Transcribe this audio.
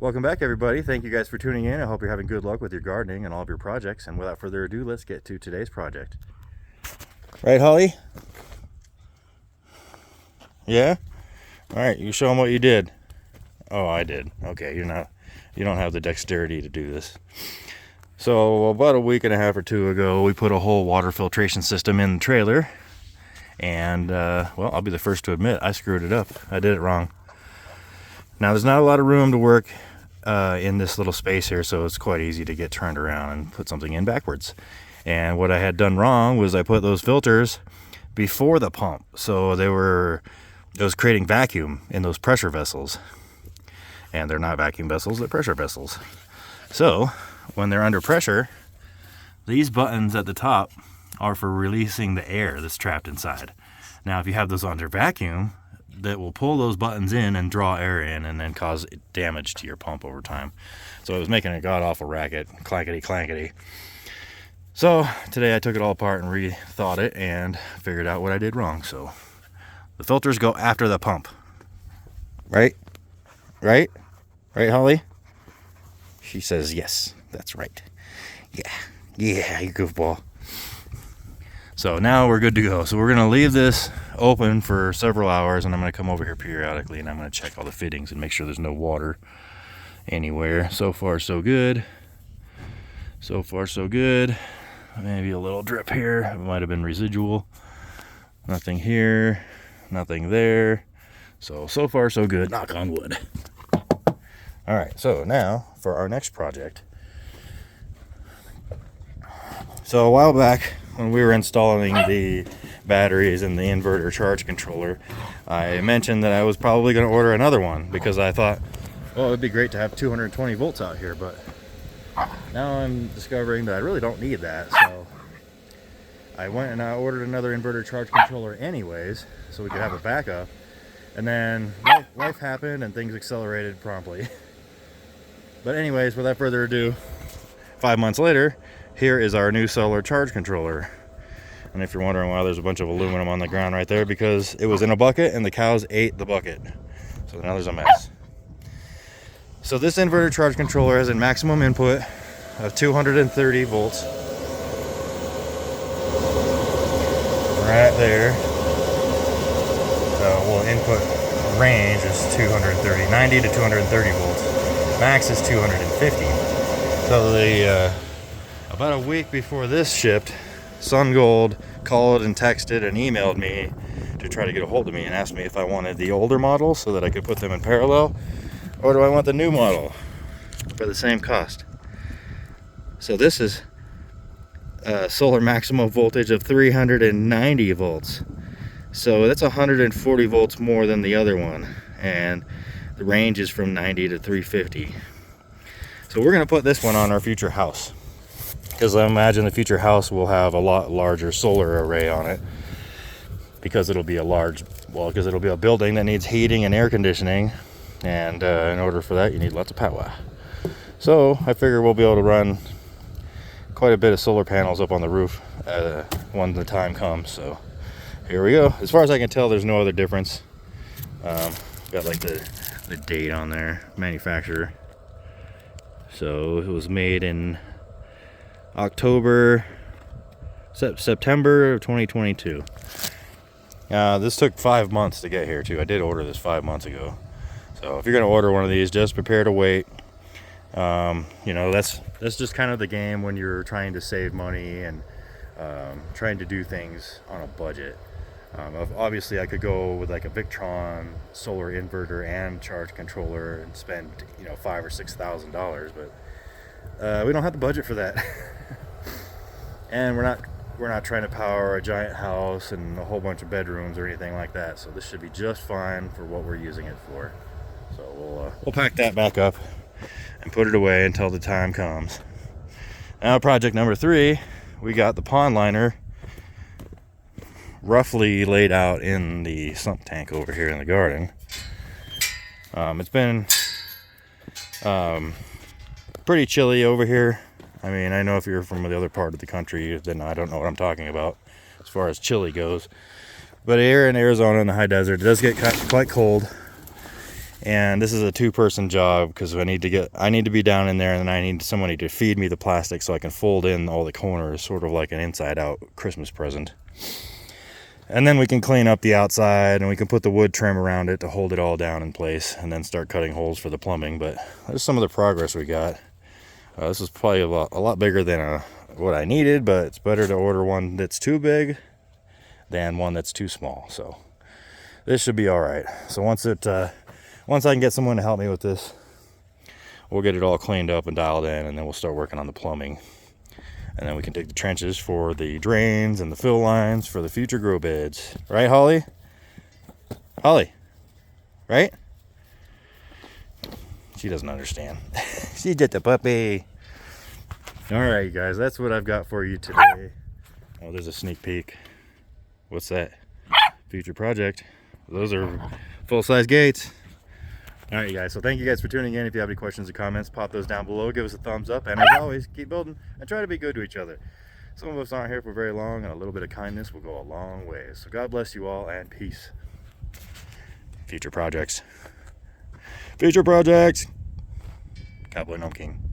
Welcome back, everybody. Thank you guys for tuning in. I hope you're having good luck with your gardening and all of your projects. And without further ado, let's get to today's project. Right, Holly? Yeah? All right, you show them what you did. Oh, I did. Okay, you don't have the dexterity to do this. So about a week and a half or two ago, we put a whole water filtration system in the trailer. And, well, I'll be the first to admit, I screwed it up. I did it wrong. Now, there's not a lot of room to work in this little space here, so it's quite easy to get turned around and put something in backwards. And what I had done wrong was I put those filters before the pump, so it was creating vacuum in those pressure vessels. And they're not vacuum vessels, they're pressure vessels. So when they're under pressure, these buttons at the top are for releasing the air that's trapped inside. Now if you have those under vacuum, that will pull those buttons in and draw air in and then cause damage to your pump over time. So it was making a god-awful racket, clankety. So today I took it all apart and rethought it and figured out what I did wrong. So the filters go after the pump. Right, Holly? She says yes, that's right. Yeah, you goofball. So now we're good to go. So we're going to leave this open for several hours, and I'm going to come over here periodically and I'm going to check all the fittings and make sure there's no water anywhere. So far so good. Maybe a little drip here. It might have been residual. Nothing here, nothing there. So far so good. Knock on wood. All right, so now for our next project. So a while back, when we were installing the batteries and the inverter charge controller, I mentioned that I was probably going to order another one because I thought, well, it'd be great to have 220 volts out here, but now I'm discovering that I really don't need that. So I went and I ordered another inverter charge controller anyways, so we could have a backup. And then life happened and things accelerated promptly. But anyways, without further ado, 5 months later, here is our new solar charge controller. And if you're wondering why there's a bunch of aluminum on the ground right there, because it was in a bucket and the cows ate the bucket. So now there's a mess. So this inverter charge controller has a maximum input of 230 volts. Right there. Well, input range is 230, 90 to 230 volts. Max is 250. So about a week before this shipped, SunGold called and texted and emailed me to try to get a hold of me and asked me if I wanted the older model so that I could put them in parallel, or do I want the new model for the same cost. So this is solar maximum voltage of 390 volts. So that's 140 volts more than the other one, and the range is from 90 to 350. So we're going to put this one on our future house, because I imagine the future house will have a lot larger solar array on it, because it'll be a building that needs heating and air conditioning, and in order for that you need lots of power. So I figure we'll be able to run quite a bit of solar panels up on the roof when the time comes. So here we go. As far as I can tell, there's no other difference. Got like the date on there, manufacturer. So it was made in September of 2022. This took 5 months to get here too. I did order this 5 months ago. So if you're gonna order one of these, just prepare to wait. That's just kind of the game when you're trying to save money and trying to do things on a budget. Obviously I could go with like a Victron solar inverter and charge controller and spend $5,000 or $6,000, but we don't have the budget for that. And we're not trying to power a giant house and a whole bunch of bedrooms or anything like that, so this should be just fine for what we're using it for. So we'll pack that back up and put it away until the time comes. Now project number 3, we got the pond liner roughly laid out in the sump tank over here in the garden. It's been pretty chilly over here. I mean, I know if you're from the other part of the country, then I don't know what I'm talking about as far as chilly goes. But here in Arizona in the high desert, it does get quite cold. And this is a 2-person job because I need to be down in there, and then I need somebody to feed me the plastic so I can fold in all the corners, sort of like an inside out Christmas present. And then we can clean up the outside, and we can put the wood trim around it to hold it all down in place, and then start cutting holes for the plumbing. But there's some of the progress we got. This is probably a lot bigger than what I needed, but it's better to order one that's too big than one that's too small. So this should be all right. So once I can get someone to help me with this, we'll get it all cleaned up and dialed in, and then we'll start working on the plumbing. And then we can dig the trenches for the drains and the fill lines for the future grow beds. Right, Holly? Holly, right? She doesn't understand. She's just a puppy. All right, you guys, that's what I've got for you today. Oh, there's a sneak peek. What's that? Future project. Those are full-size gates. All right, you guys, so thank you guys for tuning in. If you have any questions or comments, pop those down below. Give us a thumbs up. And as always, keep building and try to be good to each other. Some of us aren't here for very long, and a little bit of kindness will go a long way. So God bless you all, and peace. Future projects. Future projects. Cowboy Gnome King.